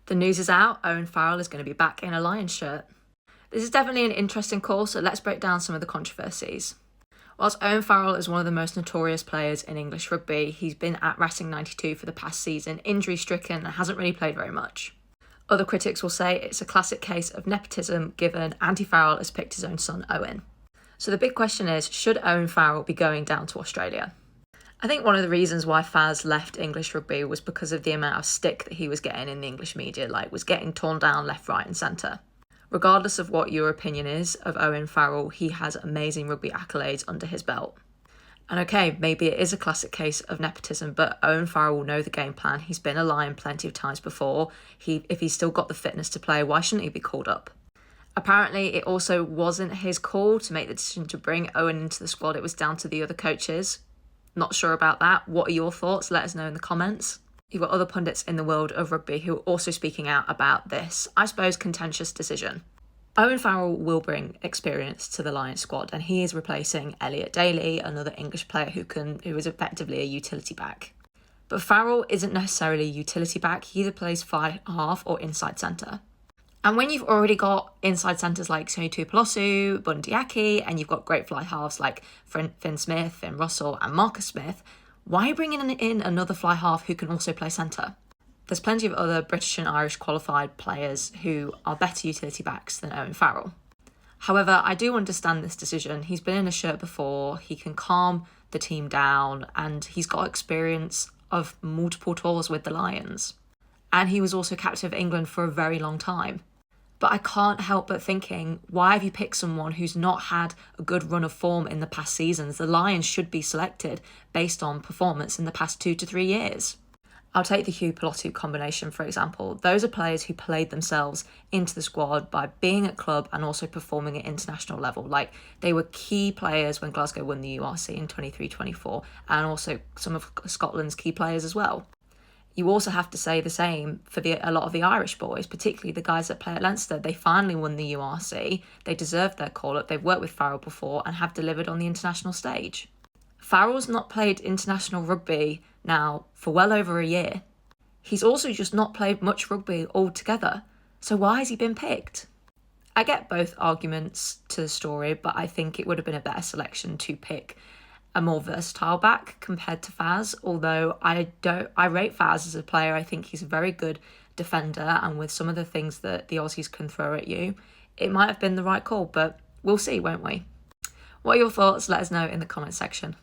The news is out, Owen Farrell is going to be back in a Lions shirt. This is definitely an interesting call, so let's break down some of the controversies. Whilst Owen Farrell is one of the most notorious players in English rugby, he's been at Racing 92 for the past season, injury-stricken and hasn't really played very much. Other critics will say it's a classic case of nepotism given Andy Farrell has picked his own son Owen. So the big question is, should Owen Farrell be going down to Australia? I think one of the reasons why Faz left English rugby was because of the amount of stick that he was getting in the English media, was getting torn down left, right and centre. Regardless of what your opinion is of Owen Farrell, he has amazing rugby accolades under his belt. And okay, maybe it is a classic case of nepotism, but Owen Farrell will know the game plan. He's been a Lion plenty of times before. If he's still got the fitness to play, why shouldn't he be called up? Apparently, it also wasn't his call to make the decision to bring Owen into the squad. It was down to the other coaches. Not sure about that. What are your thoughts? Let us know in the comments. You've got other pundits in the world of rugby who are also speaking out about this, I suppose, contentious decision. Owen Farrell will bring experience to the Lions squad, and he is replacing Elliot Daly, another English player who is effectively a utility back. But Farrell isn't necessarily a utility back. He either plays fly half or inside centre. And when you've already got inside centres like Soni Tuipulotu, Bundyaki, and you've got great fly halves like Finn Smith, Finn Russell and Marcus Smith, why are you bringing in another fly half who can also play centre? There's plenty of other British and Irish qualified players who are better utility backs than Owen Farrell. However, I do understand this decision. He's been in a shirt before, he can calm the team down, and he's got experience of multiple tours with the Lions. And he was also captain of England for a very long time. But I can't help but thinking, why have you picked someone who's not had a good run of form in the past seasons? The Lions should be selected based on performance in the past 2 to 3 years. I'll take the Hugh Pilotu combination, for example. Those are players who played themselves into the squad by being at club and also performing at international level. They were key players when Glasgow won the URC in 23-24, and also some of Scotland's key players as well. You also have to say the same for a lot of the Irish boys, particularly the guys that play at Leinster. They finally won the URC. They deserved their call-up. They've worked with Farrell before and have delivered on the international stage. Farrell's not played international rugby now for well over a year. He's also just not played much rugby altogether. So why has he been picked? I get both arguments to the story, but I think it would have been a better selection to pick a more versatile back compared to Faz, although I rate Faz as a player. I think he's a very good defender, and with some of the things that the Aussies can throw at you, it might have been the right call, but we'll see, won't we? What are your thoughts? Let us know in the comment section.